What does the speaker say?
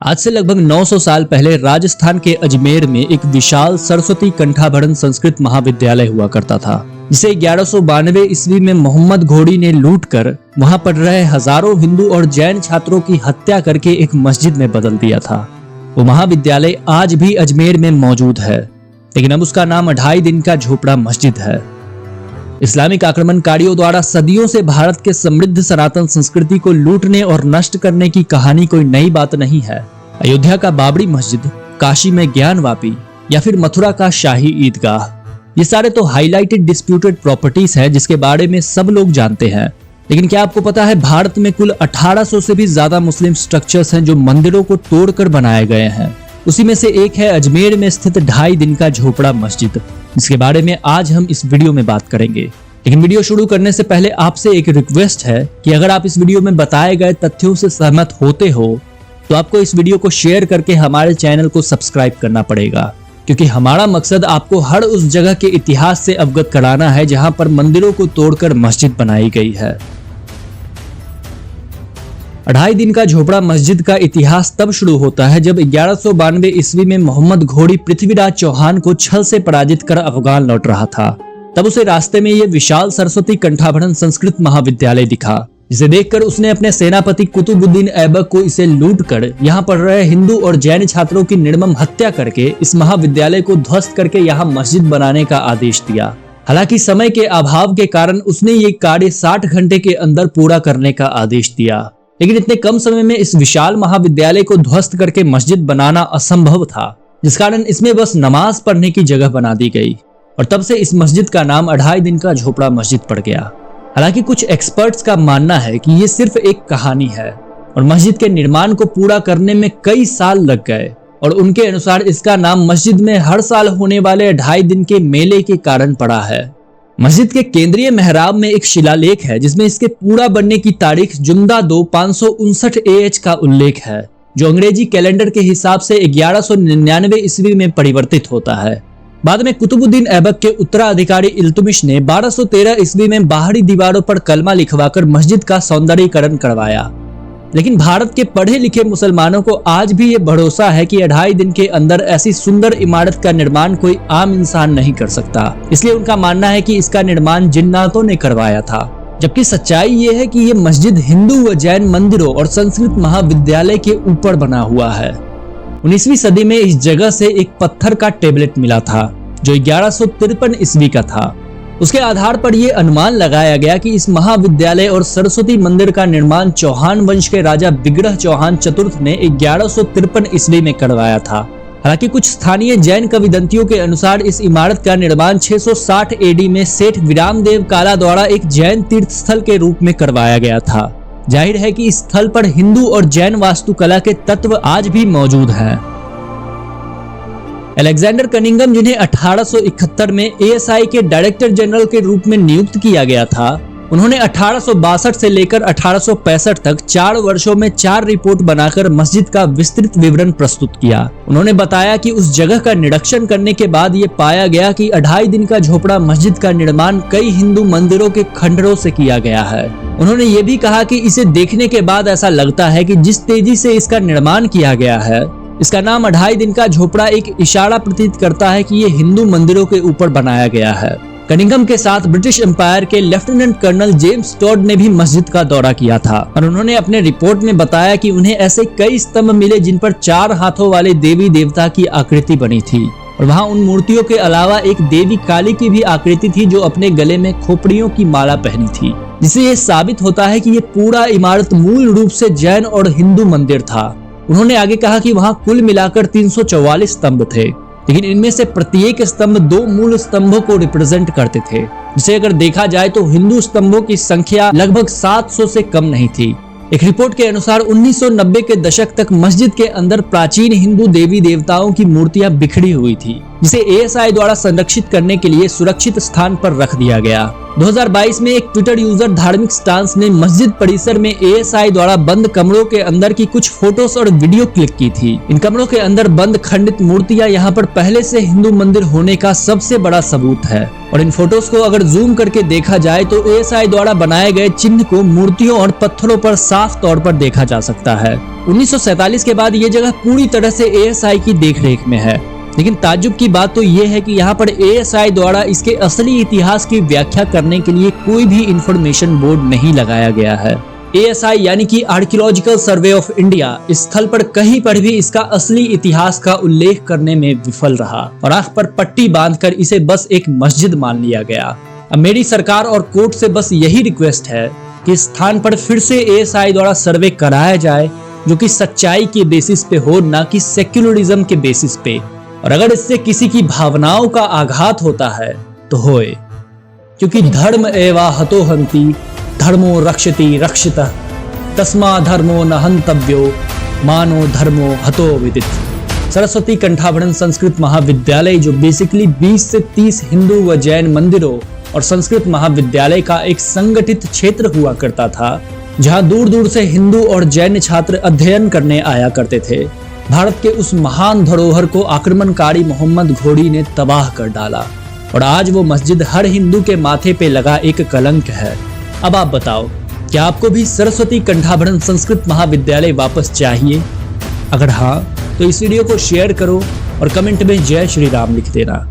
आज से लगभग 900 साल पहले राजस्थान के अजमेर में एक विशाल सरस्वती कंठाभरण संस्कृत महाविद्यालय हुआ करता था, जिसे 1192 ईस्वी में मोहम्मद घोड़ी ने लूटकर वहां पढ़ रहे हजारों हिंदू और जैन छात्रों की हत्या करके एक मस्जिद में बदल दिया था। वो महाविद्यालय आज भी अजमेर में मौजूद है, लेकिन अब उसका नाम 2.5 दिन का झोपड़ा मस्जिद है। इस्लामिक आक्रमणकारियों द्वारा सदियों से भारत के समृद्ध सनातन संस्कृति को लूटने और नष्ट करने की कहानी कोई नई बात नहीं है। अयोध्या का बाबरी मस्जिद, काशी में ज्ञानवापी या फिर मथुरा का शाही ईदगाह, ये सारे तो हाईलाइटेड डिस्प्यूटेड प्रॉपर्टीज हैं जिसके बारे में सब लोग जानते हैं। लेकिन क्या आपको पता है भारत में कुल 1800 से भी ज्यादा मुस्लिम स्ट्रक्चर्स हैं जो मंदिरों को तोड़कर बनाए गए हैं। उसी में से एक है अजमेर में स्थित 2.5 दिन का झोपड़ा मस्जिद, जिसके बारे में आज हम इस वीडियो में बात करेंगे। लेकिन वीडियो शुरू करने से पहले आपसे एक रिक्वेस्ट है कि अगर आप इस वीडियो में बताए गए तथ्यों से सहमत होते हो तो आपको इस वीडियो को शेयर करके हमारे चैनल को सब्सक्राइब करना पड़ेगा, क्योंकि हमारा मकसद आपको हर उस जगह के इतिहास से अवगत कराना है जहां पर मंदिरों को तोड़कर मस्जिद बनाई गई है। 2.5 दिन का झोपड़ा मस्जिद का इतिहास तब शुरू होता है जब 1192 ईस्वी में मोहम्मद घोड़ी पृथ्वीराज चौहान को छल से पराजित कर अफगान लौट रहा था। तब उसे रास्ते में ये विशाल सरस्वती कंठाभरण संस्कृत महाविद्यालय दिखा, जिसे देखकर उसने अपने सेनापति कुतुबुद्दीन ऐबक को इसे लूटकर यहाँ पढ़ रहे हिंदू और जैन छात्रों की निर्मम हत्या करके इस महाविद्यालय को ध्वस्त करके यहाँ मस्जिद बनाने का आदेश दिया। हालांकि समय के अभाव के कारण उसने ये कार्य 60 घंटे के अंदर पूरा करने का आदेश दिया, लेकिन इतने कम समय में इस विशाल महाविद्यालय को ध्वस्त करके मस्जिद बनाना असंभव था, जिस कारण इसमें बस नमाज पढ़ने की जगह बना दी गई और तब से इस मस्जिद का नाम 2.5 दिन का झोपड़ा मस्जिद पड़ गया। हालांकि कुछ एक्सपर्ट्स का मानना है कि ये सिर्फ एक कहानी है और मस्जिद के निर्माण को पूरा करने में कई साल लग गए, और उनके अनुसार इसका नाम मस्जिद में हर साल होने वाले 2.5 दिन के मेले के कारण पड़ा है। मस्जिद के केंद्रीय मेहराब में एक शिलालेख है जिसमें इसके पूरा बनने की तारीख जुम्दा 2 559 AH का उल्लेख है, जो अंग्रेजी कैलेंडर के हिसाब से 1199 ईस्वी में परिवर्तित होता है। बाद में कुतुबुद्दीन ऐबक के उत्तराधिकारी इल्तुमिश ने 1213 ईस्वी में बाहरी दीवारों पर कलमा लिखवाकर मस्जिद का सौंदर्यीकरण करवाया। लेकिन भारत के पढ़े लिखे मुसलमानों को आज भी ये भरोसा है कि 2.5 दिन के अंदर ऐसी सुंदर इमारत का निर्माण कोई आम इंसान नहीं कर सकता, इसलिए उनका मानना है कि इसका निर्माण जिन्नातों ने करवाया था। जबकि सच्चाई ये है कि ये मस्जिद हिंदू व जैन मंदिरों और संस्कृत महाविद्यालय के ऊपर बना हुआ है। 19वीं सदी में इस जगह से एक पत्थर का टेबलेट मिला था जो 1153 ईस्वी का था। उसके आधार पर यह अनुमान लगाया गया कि इस महाविद्यालय और सरस्वती मंदिर का निर्माण चौहान वंश के राजा विग्रह चौहान चतुर्थ ने 1153 ईस्वी में करवाया था। हालांकि कुछ स्थानीय जैन किंवदंतियों के अनुसार इस इमारत का निर्माण 660 AD में सेठ विरामदेव काला द्वारा एक जैन तीर्थ स्थल के रूप में करवाया गया था। जाहिर है कि इस स्थल पर हिंदू और जैन वास्तुकला के तत्व आज भी मौजूद हैं। अलेक्जेंडर कनिंघम, जिन्हें 1871 में ASI के डायरेक्टर जनरल के रूप में नियुक्त किया गया था, उन्होंने 1862 से लेकर 1865 तक 4 वर्षों में 4 रिपोर्ट बनाकर मस्जिद का विस्तृत विवरण प्रस्तुत किया। उन्होंने बताया कि उस जगह का निरीक्षण करने के बाद ये पाया गया कि 2.5 दिन का झोपड़ा मस्जिद का निर्माण कई हिंदू मंदिरों के खंडरों से किया गया है। उन्होंने ये भी कहा कि इसे देखने के बाद ऐसा लगता है कि जिस तेजी से इसका निर्माण किया गया है, इसका नाम 2.5 दिन का झोपड़ा एक इशारा प्रतीत करता है कि ये हिंदू मंदिरों के ऊपर बनाया गया है। कनिंघम के साथ ब्रिटिश एम्पायर के लेफ्टिनेंट कर्नल जेम्स टॉड ने भी मस्जिद का दौरा किया था और उन्होंने अपने रिपोर्ट में बताया कि उन्हें ऐसे कई स्तंभ मिले जिन पर 4 हाथों वाले देवी देवता की आकृति बनी थी, और वहाँ उन मूर्तियों के अलावा एक देवी काली की भी आकृति थी जो अपने गले में खोपड़ियों की माला पहनी थी, जिससे ये साबित होता है कि ये पूरा इमारत मूल रूप से जैन और हिंदू मंदिर था। उन्होंने आगे कहा कि वहां कुल मिलाकर 344 स्तंभ थे, लेकिन इनमें से प्रत्येक स्तंभ 2 मूल स्तंभों को रिप्रेजेंट करते थे, जिसे अगर देखा जाए तो हिंदू स्तंभों की संख्या लगभग 700 से कम नहीं थी। एक रिपोर्ट के अनुसार 1990 के दशक तक मस्जिद के अंदर प्राचीन हिंदू देवी देवताओं की मूर्तियां बिखरी हुई थी, जिसे एएसआई द्वारा संरक्षित करने के लिए सुरक्षित स्थान पर रख दिया गया। 2022 में एक ट्विटर यूजर धार्मिक स्टांस ने मस्जिद परिसर में एएसआई द्वारा बंद कमरों के अंदर की कुछ फोटोज और वीडियो क्लिक की थी। इन कमरों के अंदर बंद खंडित मूर्तियां यहाँ पर पहले से हिंदू मंदिर होने का सबसे बड़ा सबूत है। और इन फोटोज को अगर जूम करके देखा जाए तो एएसआई द्वारा बनाए गए चिन्ह को मूर्तियों और पत्थरों पर साफ तौर पर देखा जा सकता है। 1947 के बाद ये जगह पूरी तरह से एएसआई की देखरेख में है। लेकिन ताज्जुब की बात तो ये है कि यहाँ पर एएसआई द्वारा इसके असली इतिहास की व्याख्या करने के लिए कोई भी इंफॉर्मेशन बोर्ड नहीं लगाया गया है। एएसआई यानी कि आर्कियोलॉजिकल सर्वे ऑफ इंडिया इस स्थल पर कहीं पर भी इसका असली इतिहास का उल्लेख करने में विफल रहा और आंख पर पट्टी बांधकर इसे बस एक मस्जिद मान लिया गया। अब मेरी सरकार और कोर्ट से बस यही रिक्वेस्ट है कि इस स्थान पर फिर से एएसआई द्वारा सर्वे कराया जाए, जो कि सच्चाई के बेसिस पे हो, ना कि सेक्युलरिज्म के बेसिस पे। और अगर इससे किसी की भावनाओं का आघात होता है तो होए, क्योंकि धर्म एवा हतो हंति धर्मो रक्षति रक्षितः तस्मा धर्मो न हंतव्यो मानो धर्मो हतो विदित। सरस्वती कंठाभरण संस्कृत महाविद्यालय, जो बेसिकली 20 से 30 हिंदू व जैन मंदिरों और संस्कृत महाविद्यालय का एक संगठित क्षेत्र हुआ करता था, जहां दूर दूर से हिंदू और जैन छात्र अध्ययन करने आया करते थे। भारत के उस महान धरोहर को आक्रमणकारी मोहम्मद घोड़ी ने तबाह कर डाला और आज वो मस्जिद हर हिंदू के माथे पे लगा एक कलंक है। अब आप बताओ, क्या आपको भी सरस्वती कंठाभरण संस्कृत महाविद्यालय वापस चाहिए? अगर हाँ, तो इस वीडियो को शेयर करो और कमेंट में जय श्री राम लिख देना।